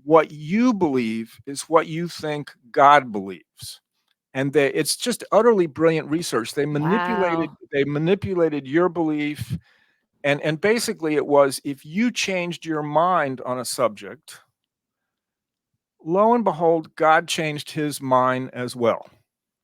what you believe is what you think God believes. And it's just utterly brilliant research. Wow. They manipulated your belief, and basically it was, if you changed your mind on a subject, lo and behold, God changed his mind as well.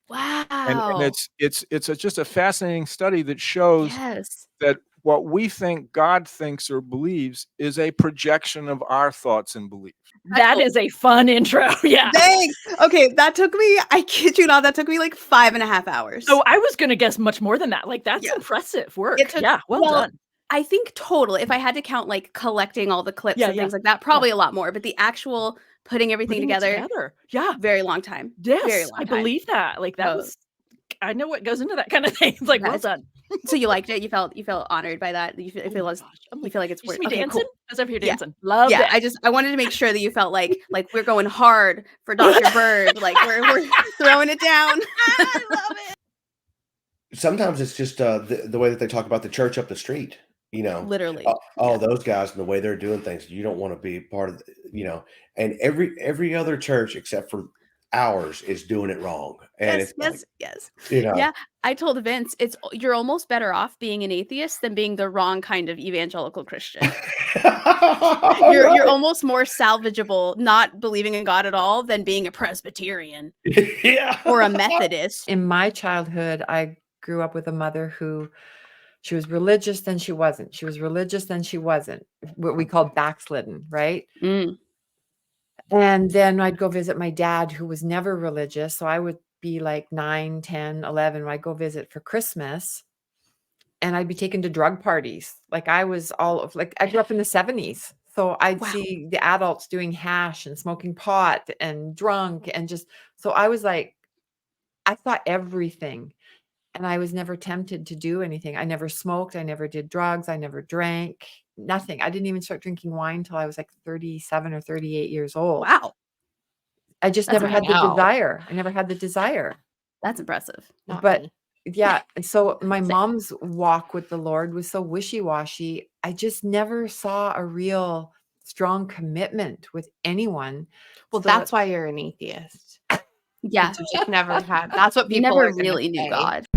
And Wow. just a fascinating study that shows Yes. that what we think God thinks or believes is a projection of our thoughts and beliefs. That is a fun intro. Yeah. Thanks. Okay, that took me, I kid you not, that took me like 5.5 hours. Oh, I was gonna guess much more than that. Like, that's impressive work. Well done. I think total, if I had to count like collecting all the clips and things like that, probably a lot more. But the actual putting everything together, very long time. Yes, very long I time. believe that. Like, that was, I know what goes into that kind of thing. It's like, well done. So you liked it? You felt honored by that? You feel like it's worth? Me Okay, dancing? cool. I was over here dancing. Loved yeah, it. I wanted to make sure that you felt like we're going hard for Dr. Bird. Like we're throwing it down. I love it. Sometimes it's just the way that they talk about the church up the street. You know, literally. Those guys and the way they're doing things. You don't want to be part of. And every other church except for ours is doing it wrong. And yes. You know. Yeah, I told Vince, you're almost better off being an atheist than being the wrong kind of evangelical Christian. You're almost more salvageable not believing in God at all than being a Presbyterian. Or a Methodist. In my childhood, I grew up with a mother who, she was religious, then she wasn't. She was religious, then she wasn't. What we call backslidden, right? Mm. And then I'd go visit my dad, who was never religious. So I would be like 9, 10, 11 when I'd go visit for Christmas. And I'd be taken to drug parties. Like I was I grew up in the 70s. So I'd see the adults doing hash and smoking pot and drunk and so I was like, I saw everything. And I was never tempted to do anything. I never smoked. I never did drugs. I never drank. Nothing. I didn't even start drinking wine until I was like 37 or 38 years old. Wow. I just never had the desire. I never had the desire. That's impressive. But yeah, so my mom's walk with the Lord was so wishy-washy. I just never saw a real strong commitment with anyone. Well, that's why you're an atheist. Yeah. You just never had. That's what people never are really knew God.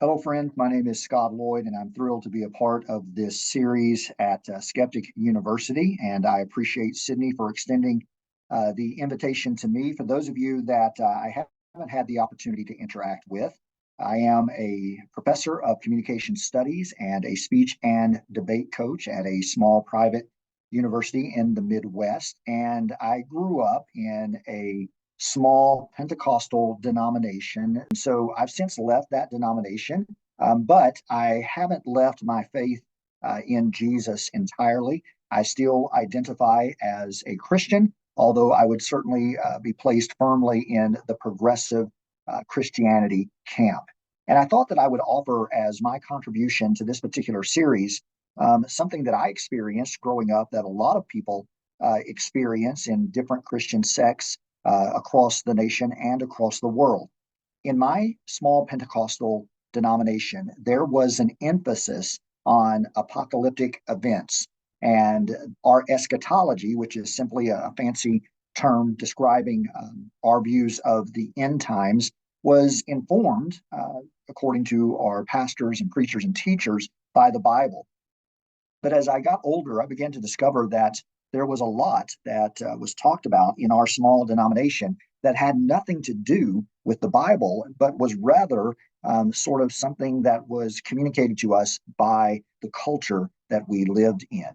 Hello, friends. My name is Scot Loyd, and I'm thrilled to be a part of this series at Skeptic University. And I appreciate Sydney for extending the invitation to me. For those of you that I haven't had the opportunity to interact with, I am a professor of communication studies and a speech and debate coach at a small private university in the Midwest. And I grew up in a small Pentecostal denomination. And so I've since left that denomination, but I haven't left my faith in Jesus entirely. I still identify as a Christian, although I would certainly be placed firmly in the progressive Christianity camp. And I thought that I would offer as my contribution to this particular series something that I experienced growing up that a lot of people experience in different Christian sects across the nation and across the world. in my small Pentecostal denomination, there was an emphasis on apocalyptic events. And our eschatology, which is simply a fancy term describing our views of the end times, was informed, according to our pastors and preachers and teachers, by the Bible. But as I got older, I began to discover that there was a lot that was talked about in our small denomination that had nothing to do with the Bible, but was rather sort of something that was communicated to us by the culture that we lived in.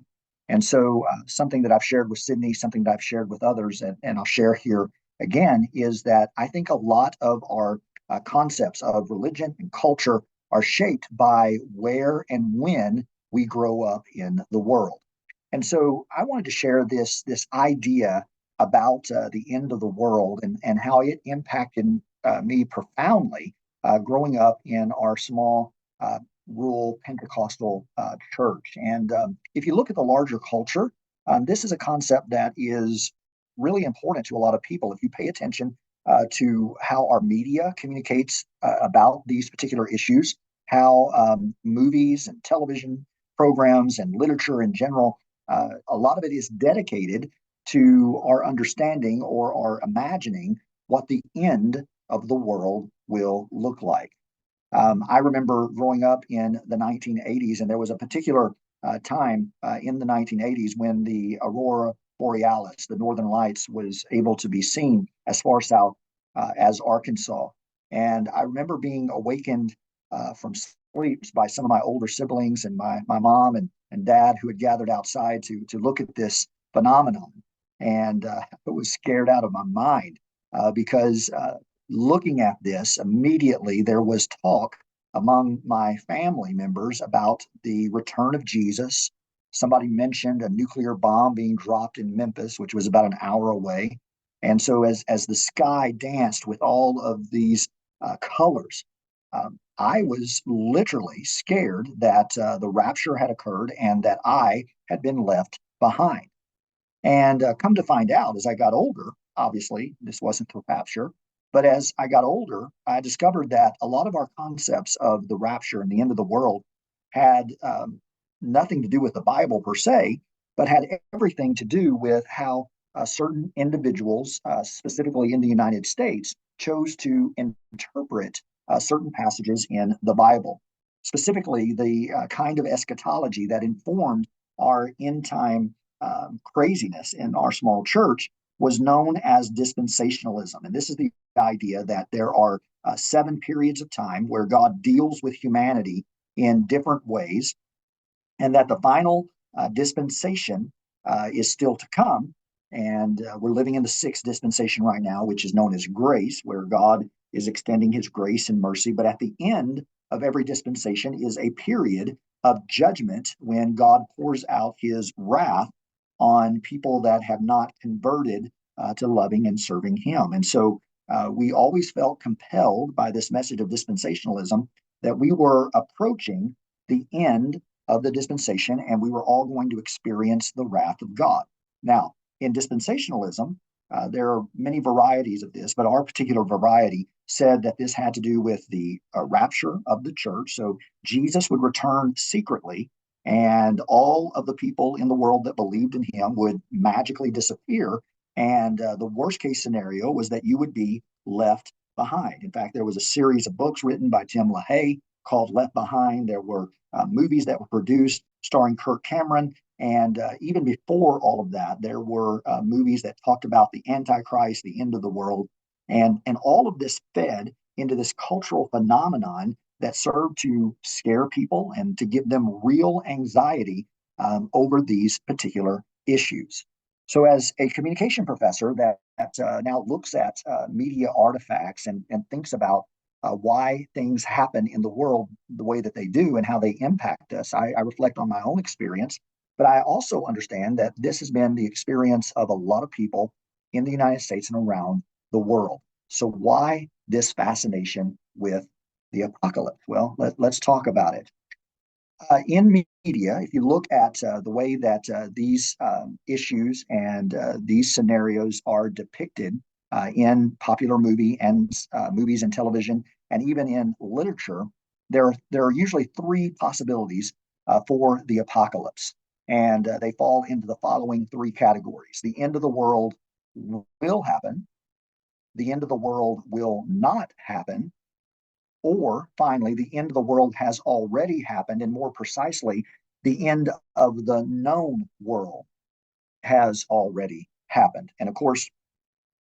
And so something that I've shared with Sydney, something that I've shared with others, and I'll share here again, is that I think a lot of our concepts of religion and culture are shaped by where and when we grow up in the world. And so I wanted to share this idea about the end of the world and how it impacted me profoundly growing up in our small rural Pentecostal church. And if you look at the larger culture, this is a concept that is really important to a lot of people. If you pay attention to how our media communicates about these particular issues, how movies and television programs and literature in general, a lot of it is dedicated to our understanding or our imagining what the end of the world will look like. I remember growing up in the 1980s, and there was a particular time in the 1980s when the aurora borealis, the northern lights, was able to be seen as far south as Arkansas. And I remember being awakened from sleep by some of my older siblings and my mom and dad, who had gathered outside to look at this phenomenon. And I was scared out of my mind because looking at this, immediately there was talk among my family members about the return of Jesus. Somebody mentioned a nuclear bomb being dropped in Memphis, which was about an hour away. And so as the sky danced with all of these colors, I was literally scared that the rapture had occurred and that I had been left behind. And come to find out, as I got older, obviously, this wasn't the rapture, but as I got older, I discovered that a lot of our concepts of the rapture and the end of the world had nothing to do with the Bible per se, but had everything to do with how certain individuals, specifically in the United States, chose to interpret certain passages in the Bible, specifically the kind of eschatology that informed our end time craziness in our small church was known as dispensationalism. And this is the idea that there are 7 periods of time where God deals with humanity in different ways, and that the final dispensation is still to come. And we're living in the 6th dispensation right now, which is known as grace, where God is extending his grace and mercy. But at the end of every dispensation is a period of judgment when God pours out his wrath on people that have not converted to loving and serving him. And so we always felt compelled by this message of dispensationalism that we were approaching the end of the dispensation and we were all going to experience the wrath of God. Now, in dispensationalism, there are many varieties of this, but our particular variety said that this had to do with the rapture of the church. So Jesus would return secretly, and all of the people in the world that believed in him would magically disappear. And the worst case scenario was that you would be left behind. In fact, there was a series of books written by Tim LaHaye called Left Behind. There were movies that were produced starring Kirk Cameron. And even before all of that, there were movies that talked about the Antichrist, the end of the world. And all of this fed into this cultural phenomenon that served to scare people and to give them real anxiety over these particular issues. So as a communication professor that now looks at media artifacts and thinks about why things happen in the world the way that they do and how they impact us, I reflect on my own experience. But I also understand that this has been the experience of a lot of people in the United States and around the world. So why this fascination with the apocalypse? Well, let's talk about it. In media, if you look at the way that these issues and these scenarios are depicted, in popular movies and television, and even in literature, there are usually three possibilities for the apocalypse, and they fall into the following three categories: the end of the world will happen, the end of the world will not happen, or finally, the end of the world has already happened, and more precisely, the end of the known world has already happened. And of course,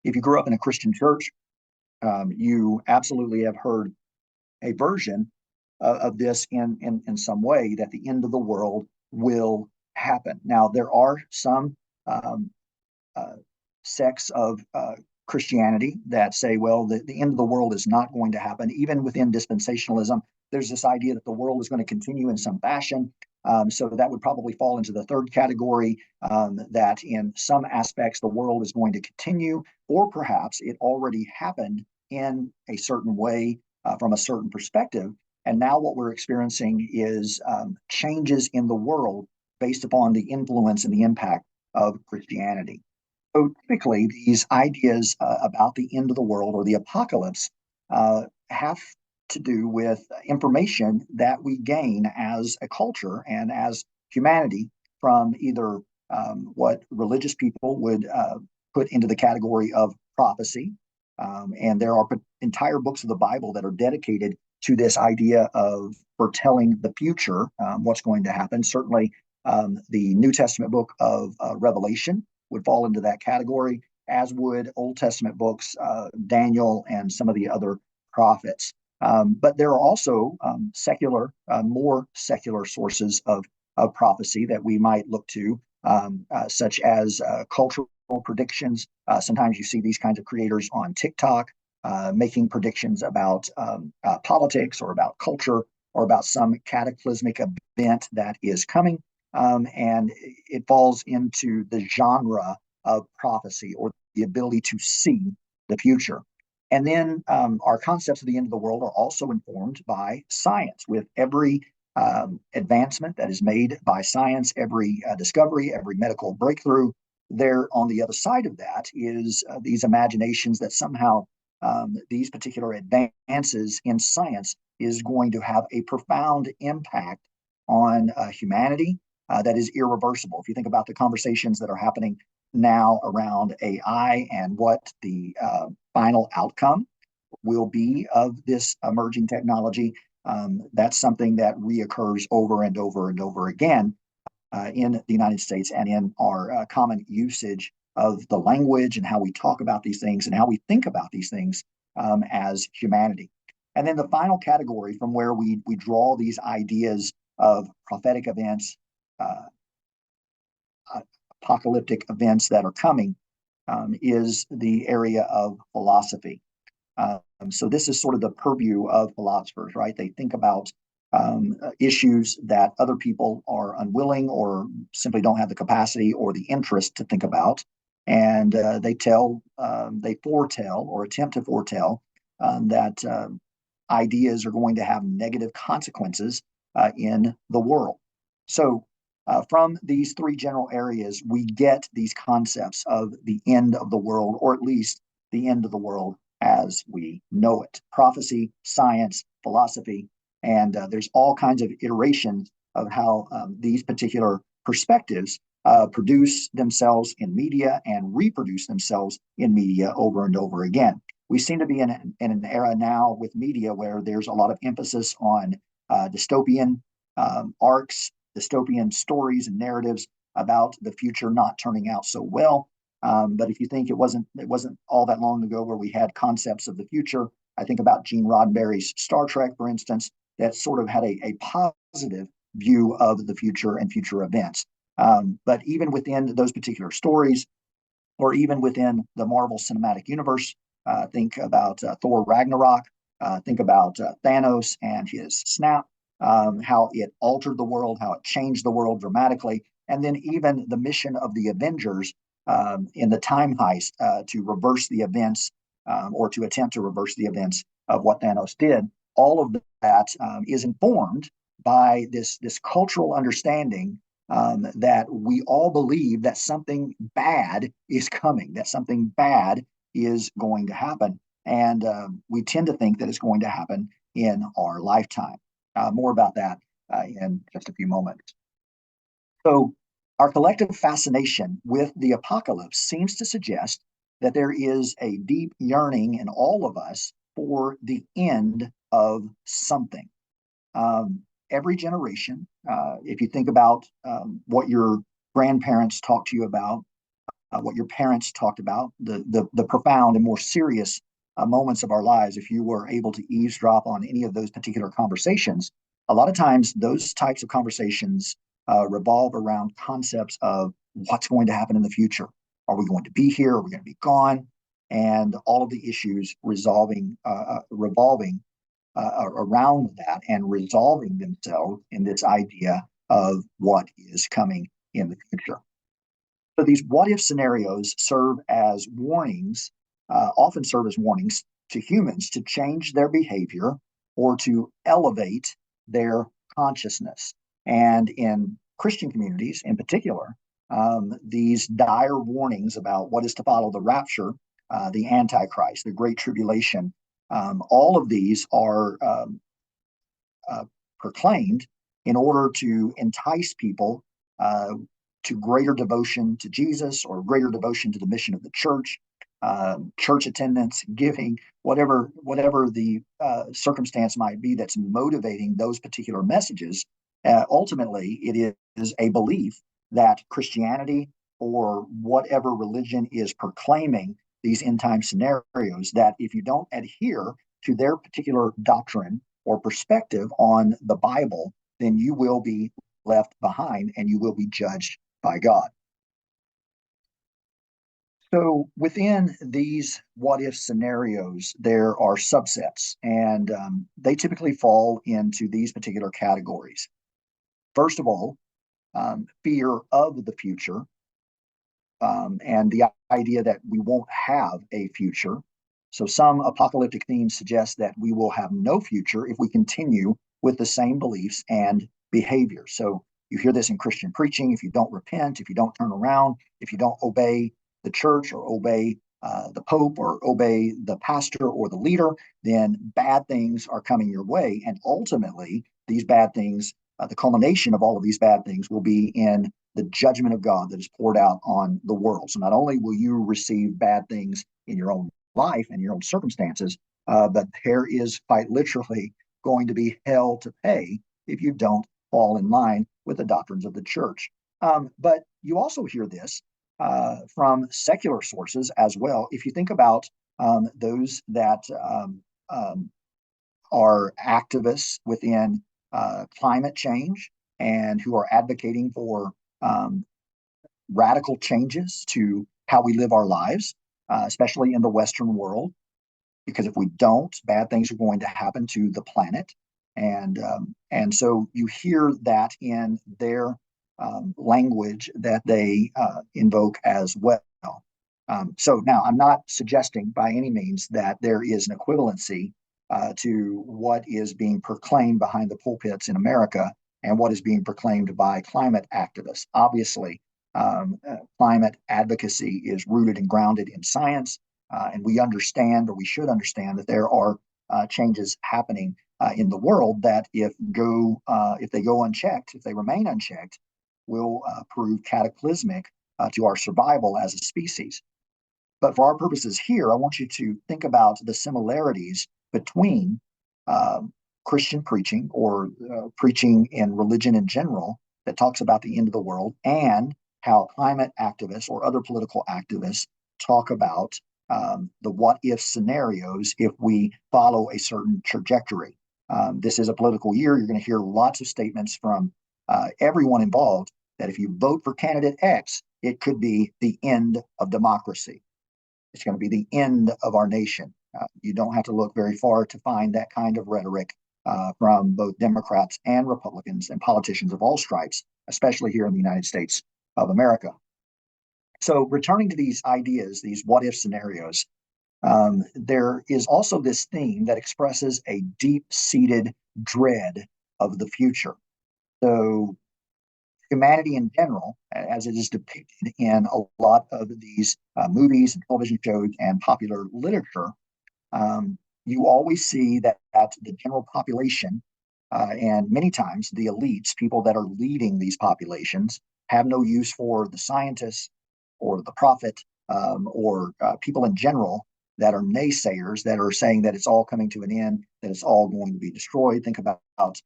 if you grew up in a Christian church, you absolutely have heard a version of this in some way, that the end of the world will happen. Now, there are some uh, sects of Christianity that say, well, the end of the world is not going to happen. Even within dispensationalism, there's this idea that the world is going to continue in some fashion. So that would probably fall into the third category, that in some aspects the world is going to continue, or perhaps it already happened in a certain way from a certain perspective. And now what we're experiencing is changes in the world based upon the influence and the impact of Christianity. So typically, these ideas about the end of the world or the apocalypse have to do with information that we gain as a culture and as humanity from either what religious people would put into the category of prophecy. And there are entire books of the Bible that are dedicated to this idea of foretelling the future, what's going to happen. Certainly, the New Testament book of Revelation would fall into that category, as would Old Testament books, Daniel and some of the other prophets. But there are also more secular sources of prophecy that we might look to, such as cultural predictions. Sometimes you see these kinds of creators on TikTok making predictions about politics or about culture or about some cataclysmic event that is coming. And it falls into the genre of prophecy, or the ability to see the future. And then our concepts of the end of the world are also informed by science. With every advancement that is made by science, every discovery, every medical breakthrough, there on the other side of that is these imaginations that somehow these particular advances in science is going to have a profound impact on humanity that is irreversible. If you think about the conversations that are happening now around AI and what the final outcome will be of this emerging technology, that's something that reoccurs over and over and over again in the United States and in our common usage of the language and how we talk about these things and how we think about these things as humanity. And then the final category from where we draw these ideas of prophetic events, apocalyptic events that are coming, is the area of philosophy. So this is sort of the purview of philosophers, right? They think about issues that other people are unwilling or simply don't have the capacity or the interest to think about. And they foretell or attempt to foretell that ideas are going to have negative consequences in the world. So from these three general areas, we get these concepts of the end of the world, or at least the end of the world as we know it: prophecy, science, philosophy, and there's all kinds of iterations of how these particular perspectives produce themselves in media and reproduce themselves in media over and over again. We seem to be in an era now with media where there's a lot of emphasis on dystopian arcs, dystopian stories and narratives about the future not turning out so well. But if you think it wasn't all that long ago where we had concepts of the future, I think about Gene Roddenberry's Star Trek, for instance, that sort of had a positive view of the future and future events. But even within those particular stories, or even within the Marvel Cinematic Universe, think about Thor Ragnarok, think about Thanos and his snap, how it altered the world, how it changed the world dramatically, and then even the mission of the Avengers in the time heist to reverse the events or to attempt to reverse the events of what Thanos did. All of that is informed by this cultural understanding that we all believe that something bad is coming, that something bad is going to happen. And we tend to think that it's going to happen in our lifetime. More about that in just a few moments. So our collective fascination with the apocalypse seems to suggest that there is a deep yearning in all of us for the end of something. Every generation, if you think about what your grandparents talked to you about, what your parents talked about, the profound and more serious moments of our lives, if you were able to eavesdrop on any of those particular conversations, a lot of times those types of conversations revolve around concepts of what's going to happen in the future. Are we going to be here? Are we going to be gone? And all of the issues revolving around that and resolving themselves in this idea of what is coming in the future. So these what if scenarios often serve as warnings to humans to change their behavior or to elevate their consciousness. And in Christian communities in particular, these dire warnings about what is to follow the rapture, the Antichrist, the Great Tribulation, all of these are proclaimed in order to entice people to greater devotion to Jesus or greater devotion to the mission of the church, church attendance, giving, whatever the circumstance might be that's motivating those particular messages. Ultimately, it is a belief that Christianity or whatever religion is proclaiming these end time scenarios, that if you don't adhere to their particular doctrine or perspective on the Bible, then you will be left behind and you will be judged by God. So within these what if scenarios, there are subsets, and they typically fall into these particular categories. First of all, fear of the future, and the idea that we won't have a future. So some apocalyptic themes suggest that we will have no future if we continue with the same beliefs and behavior. So you hear this in Christian preaching: if you don't repent, if you don't turn around, if you don't obey the church or obey the Pope or obey the pastor or the leader, then bad things are coming your way. And ultimately, these bad things, the culmination of all of these bad things will be in the judgment of God that is poured out on the world. So not only will you receive bad things in your own life and your own circumstances, but there is quite literally going to be hell to pay if you don't fall in line with the doctrines of the church. But you also hear this from secular sources as well. If you think about those that are activists within climate change and who are advocating for radical changes to how we live our lives, especially in the Western world, because if we don't, bad things are going to happen to the planet. And so you hear that in their language that they invoke as well. So now I'm not suggesting by any means that there is an equivalency to what is being proclaimed behind the pulpits in America and what is being proclaimed by climate activists. Obviously, climate advocacy is rooted and grounded in science, and we understand, or we should understand, that there are changes happening in the world that if they go unchecked, if they remain unchecked, will prove cataclysmic to our survival as a species. But for our purposes here, I want you to think about the similarities between Christian preaching or preaching in religion in general that talks about the end of the world, and how climate activists or other political activists talk about the what if scenarios if we follow a certain trajectory. This is a political year. You're going to hear lots of statements from everyone involved that if you vote for candidate X, it could be the end of democracy. It's going to be the end of our nation. You don't have to look very far to find that kind of rhetoric from both Democrats and Republicans and politicians of all stripes, especially here in the United States of America. So returning to these ideas, these what if scenarios, there is also this theme that expresses a deep-seated dread of the future. So humanity in general, as it is depicted in a lot of these movies and television shows and popular literature, you always see that the general population, and many times the elites, people that are leading these populations, have no use for the scientists or the prophet, or people in general that are naysayers, that are saying that it's all coming to an end, that it's all going to be destroyed. Think about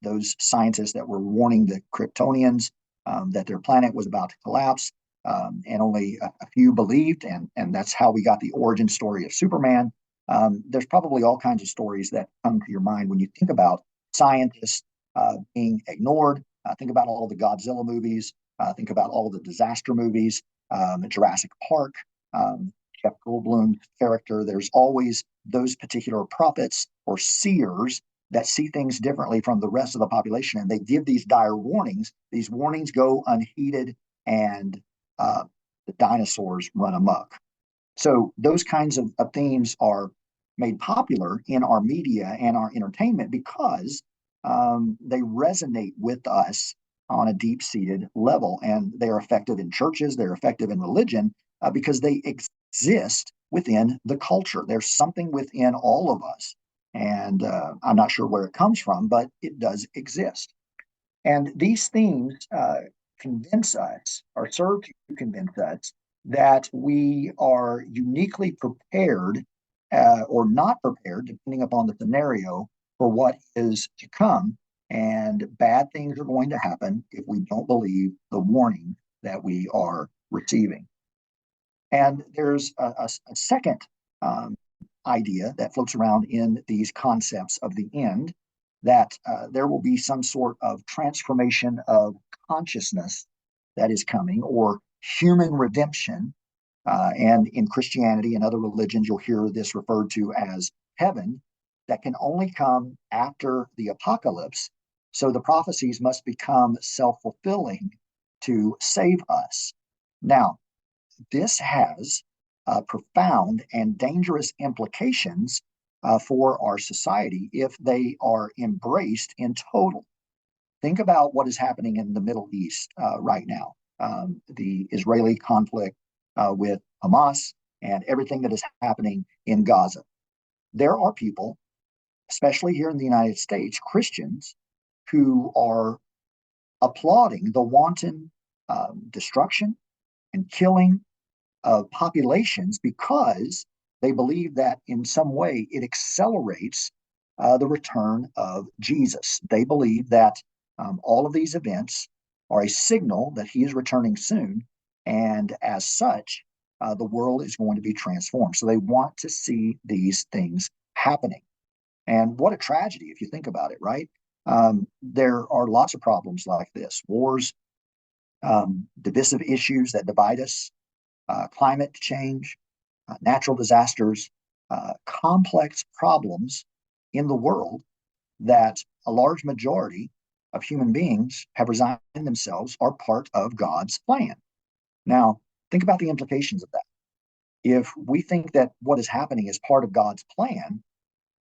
those scientists that were warning the Kryptonians that their planet was about to collapse, and only a few believed, and that's how we got the origin story of Superman. There's probably all kinds of stories that come to your mind when you think about scientists being ignored. Think about all the Godzilla movies. Think about all the disaster movies, Jurassic Park, Jeff Goldblum's character. There's always those particular prophets or seers that see things differently from the rest of the population, and they give these dire warnings. These warnings go unheeded, and the dinosaurs run amok. So those kinds of themes are made popular in our media and our entertainment because they resonate with us on a deep-seated level, and they're effective in churches, they're effective in religion, because they exist within the culture. There's something within all of us, and I'm not sure where it comes from, but it does exist. And these themes convince us, or serve to convince us, that we are uniquely prepared or not prepared, depending upon the scenario, for what is to come. And bad things are going to happen if we don't believe the warning that we are receiving. And there's a second idea that floats around in these concepts of the end, that there will be some sort of transformation of consciousness that is coming, or human redemption. And in Christianity and other religions, you'll hear this referred to as heaven, that can only come after the apocalypse. So the prophecies must become self-fulfilling to save us. Now, this has profound and dangerous implications for our society if they are embraced in total. Think about what is happening in the Middle East right now, the Israeli conflict with Hamas, and everything that is happening in Gaza. There are people, especially here in the United States, Christians, who are applauding the wanton destruction and killing of populations because they believe that in some way it accelerates the return of Jesus. They believe that all of these events are a signal that he is returning soon, and as such, the world is going to be transformed. So they want to see these things happening. And what a tragedy if you think about it, right? There are lots of problems like this: wars, divisive issues that divide us, climate change, natural disasters, complex problems in the world that a large majority of human beings have resigned themselves are part of God's plan. Now, think about the implications of that. If we think that what is happening is part of God's plan,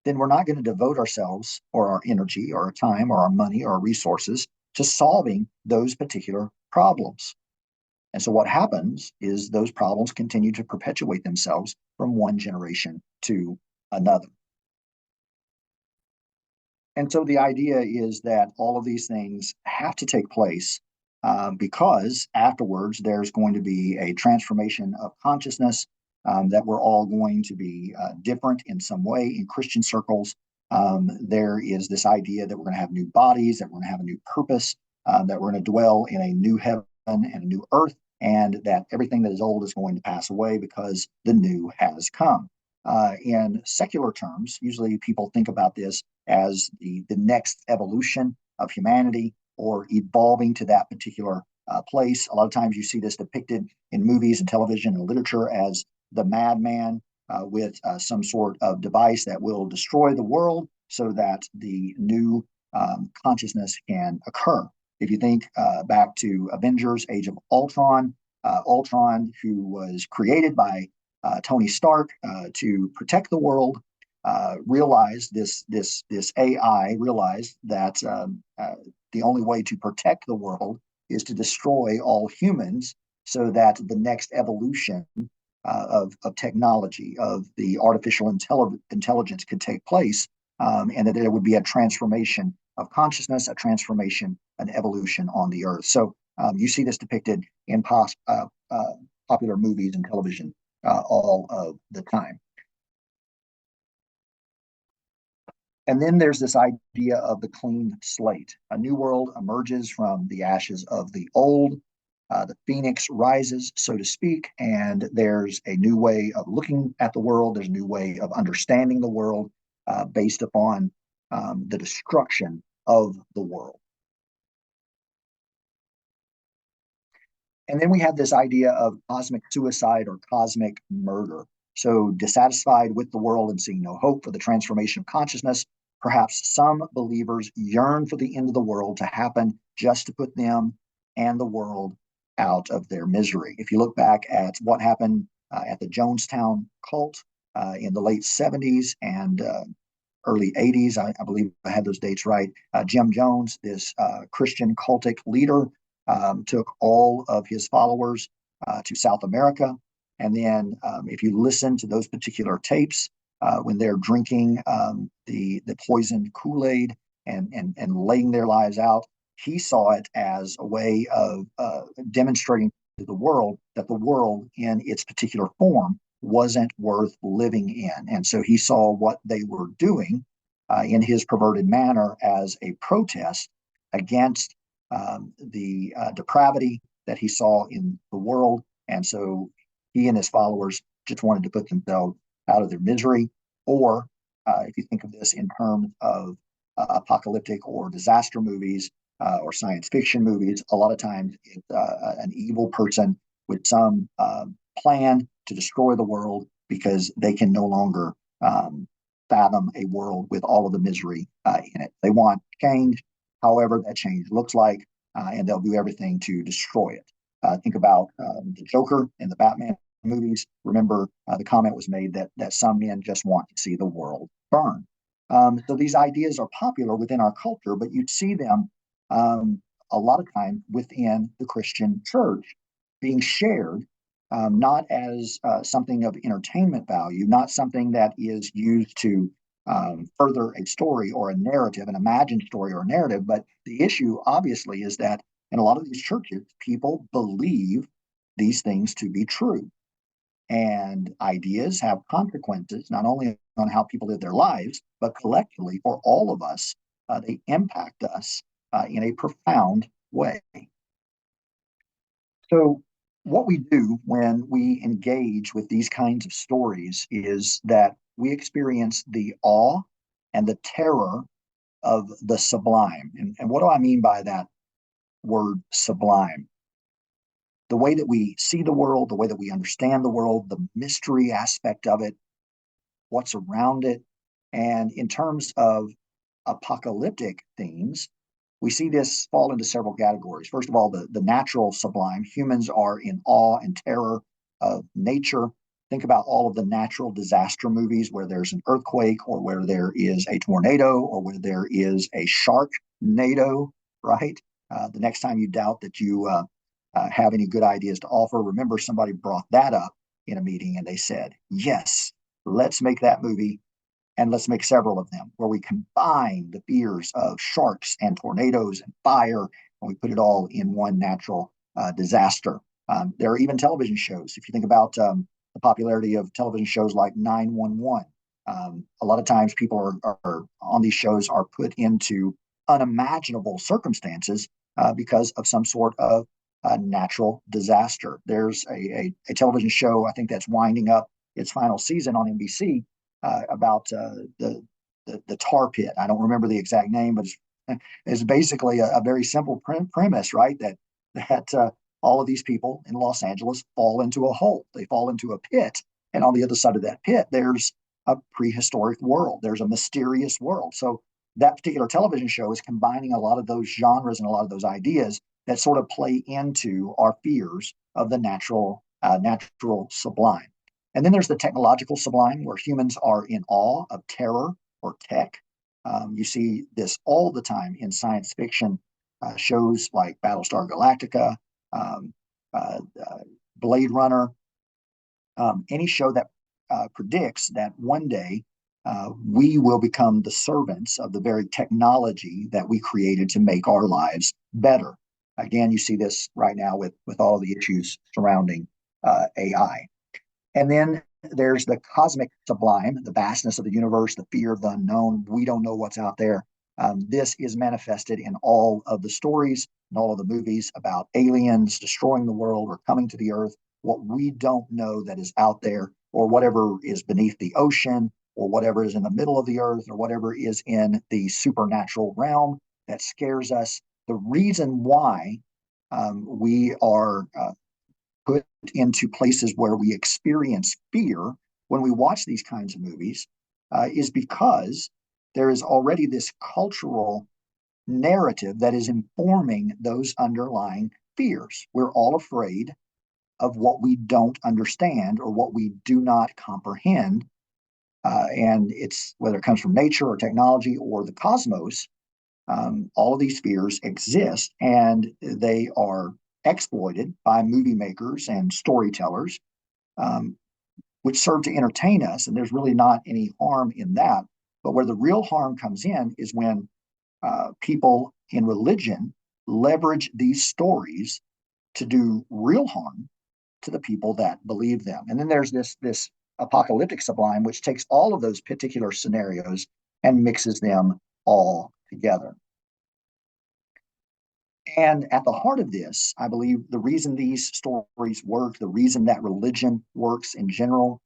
then we're not going to devote ourselves or our energy or our time or our money or our resources to solving those particular problems. And so what happens is those problems continue to perpetuate themselves from one generation to another. And so the idea is that all of these things have to take place because afterwards there's going to be a transformation of consciousness, that we're all going to be different in some way. In Christian circles, there is this idea that we're going to have new bodies, that we're going to have a new purpose, that we're going to dwell in a new heaven and a new earth, and that everything that is old is going to pass away because the new has come. In secular terms, usually people think about this as the next evolution of humanity, or evolving to that particular place. A lot of times you see this depicted in movies and television and literature as the madman with some sort of device that will destroy the world so that the new consciousness can occur. If you think back to Avengers: Age of Ultron, Ultron, who was created by Tony Stark to protect the world, realized this AI realized that the only way to protect the world is to destroy all humans so that the next evolution of technology, of the artificial intelligence could take place, and that there would be a transformation of consciousness, a transformation, an evolution on the earth. So you see this depicted in popular movies and television all of the time. And then there's this idea of the clean slate. A new world emerges from the ashes of the old. The phoenix rises, so to speak, and there's a new way of looking at the world. There's a new way of understanding the world based upon the destruction of the world. And then we have this idea of cosmic suicide or cosmic murder. So, dissatisfied with the world and seeing no hope for the transformation of consciousness, perhaps some believers yearn for the end of the world to happen just to put them and the world out of their misery. If you look back at what happened at the Jonestown cult in the late 70s and early 80s, I believe I had those dates right, Jim Jones, this Christian cultic leader, took all of his followers to South America. And then if you listen to those particular tapes, when they're drinking the poisoned Kool-Aid and laying their lives out, he saw it as a way of demonstrating to the world that the world in its particular form wasn't worth living in. And so he saw what they were doing in his perverted manner as a protest against the depravity that he saw in the world. And so he and his followers just wanted to put themselves out of their misery. Or if you think of this in terms of apocalyptic or disaster movies or science fiction movies, a lot of times it's an evil person with some plan to destroy the world because they can no longer fathom a world with all of the misery in it. They want change, however that change looks like, and they'll do everything to destroy it. Think about the Joker in the Batman movies. Remember, the comment was made that some men just want to see the world burn. So these ideas are popular within our culture, but you'd see them a lot of times within the Christian church being shared, not as something of entertainment value, not something that is used to further a story or a narrative, an imagined story or a narrative. But the issue, obviously, is that in a lot of these churches, people believe these things to be true. And ideas have consequences, not only on how people live their lives, but collectively for all of us, they impact us in a profound way. So, what we do when we engage with these kinds of stories is that we experience the awe and the terror of the sublime. And what do I mean by that word sublime? The way that we see the world, the way that we understand the world, the mystery aspect of it, what's around it. And in terms of apocalyptic themes, we see this fall into several categories. First of all, the natural sublime. Humans are in awe and terror of nature. Think about all of the natural disaster movies where there's an earthquake or where there is a tornado or where there is a sharknado, right? The next time you doubt that you have any good ideas to offer, remember somebody brought that up in a meeting and they said, yes, let's make that movie. And let's make several of them where we combine the fears of sharks and tornadoes and fire, and we put it all in one natural disaster. There are even television shows. If you think about the popularity of television shows like 911, a lot of times people are on these shows are put into unimaginable circumstances because of some sort of natural disaster. There's a television show, I think that's winding up its final season on NBC, about the tar pit. I don't remember the exact name, but it's basically a very simple premise, right? That all of these people in Los Angeles fall into a hole. They fall into a pit, and on the other side of that pit, there's a prehistoric world. There's a mysterious world. So that particular television show is combining a lot of those genres and a lot of those ideas that sort of play into our fears of the natural sublime. And then there's the technological sublime, where humans are in awe of terror or tech. You see this all the time in science fiction shows like Battlestar Galactica, um, Blade Runner, any show that predicts that one day we will become the servants of the very technology that we created to make our lives better. Again, you see this right now with all of the issues surrounding AI. And then there's the cosmic sublime, the vastness of the universe, the fear of the unknown. We don't know what's out there. This is manifested in all of the stories and all of the movies about aliens destroying the world or coming to the earth. What we don't know that is out there, or whatever is beneath the ocean, or whatever is in the middle of the earth, or whatever is in the supernatural realm that scares us. The reason why we are put into places where we experience fear when we watch these kinds of movies is because there is already this cultural narrative that is informing those underlying fears. We're all afraid of what we don't understand or what we do not comprehend. And it's whether it comes from nature or technology or the cosmos, all of these fears exist and they are exploited by movie makers and storytellers, which serve to entertain us. And there's really not any harm in that. But where the real harm comes in is when people in religion leverage these stories to do real harm to the people that believe them. And then there's this apocalyptic sublime, which takes all of those particular scenarios and mixes them all together. And at the heart of this, I believe the reason these stories work, the reason that religion works in general,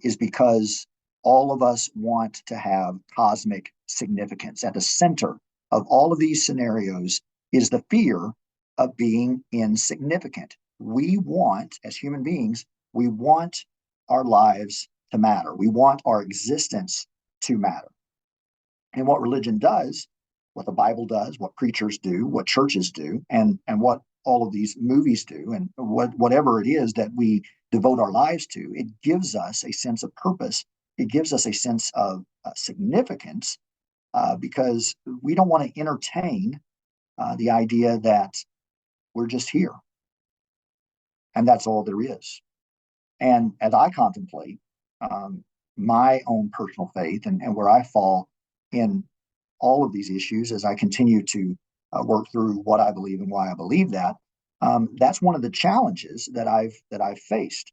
is because all of us want to have cosmic significance. At the center of all of these scenarios is the fear of being insignificant. We want, as human beings, we want our lives to matter. We want our existence to matter. And what religion does, what the Bible does, what preachers do, what churches do, and what all of these movies do, and whatever it is that we devote our lives to, it gives us a sense of purpose. It gives us a sense of significance because we don't want to entertain the idea that we're just here and that's all there is. And as I contemplate my own personal faith and where I fall in all of these issues as I continue to work through what I believe and why I believe that, that's one of the challenges that I've faced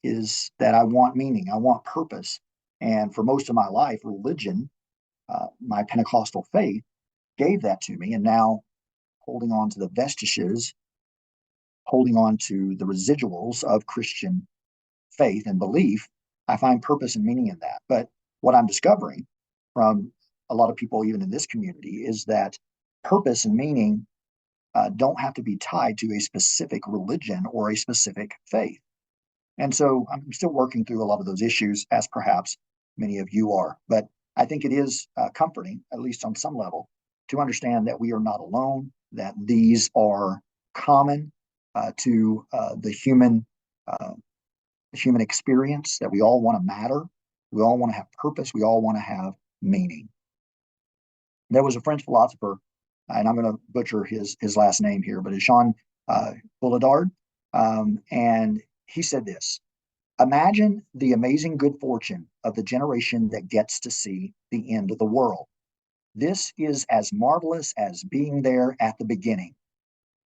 is that I want meaning, I want purpose, and for most of my life, religion, my Pentecostal faith, gave that to me, and now holding on to the vestiges, holding on to the residuals of Christian faith and belief, I find purpose and meaning in that. But what I'm discovering from a lot of people, even in this community, is that purpose and meaning don't have to be tied to a specific religion or a specific faith. And so I'm still working through a lot of those issues, as perhaps many of you are. But I think it is comforting, at least on some level, to understand that we are not alone, that these are common to the human experience, that we all want to matter, we all want to have purpose, we all want to have meaning. There was a French philosopher, and I'm going to butcher his last name here, but it's Jean Baudrillard, and he said this: imagine the amazing good fortune of the generation that gets to see the end of the world. This is as marvelous as being there at the beginning.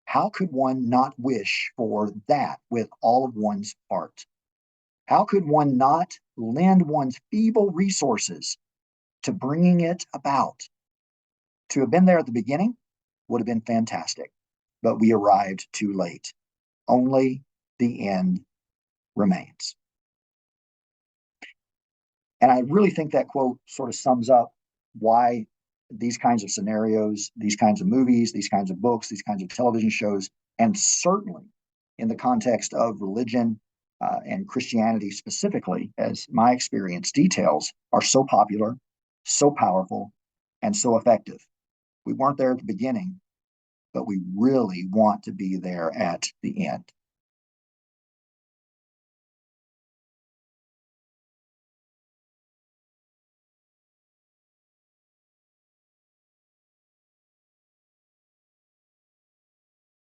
How could one not wish for that with all of one's heart? How could one not lend one's feeble resources to bringing it about? To have been there at the beginning would have been fantastic, but we arrived too late. Only the end remains. And I really think that quote sort of sums up why these kinds of scenarios, these kinds of movies, these kinds of books, these kinds of television shows, and certainly in the context of religion and Christianity specifically, as my experience details, are so popular, so powerful, and so effective. We weren't there at the beginning, but we really want to be there at the end.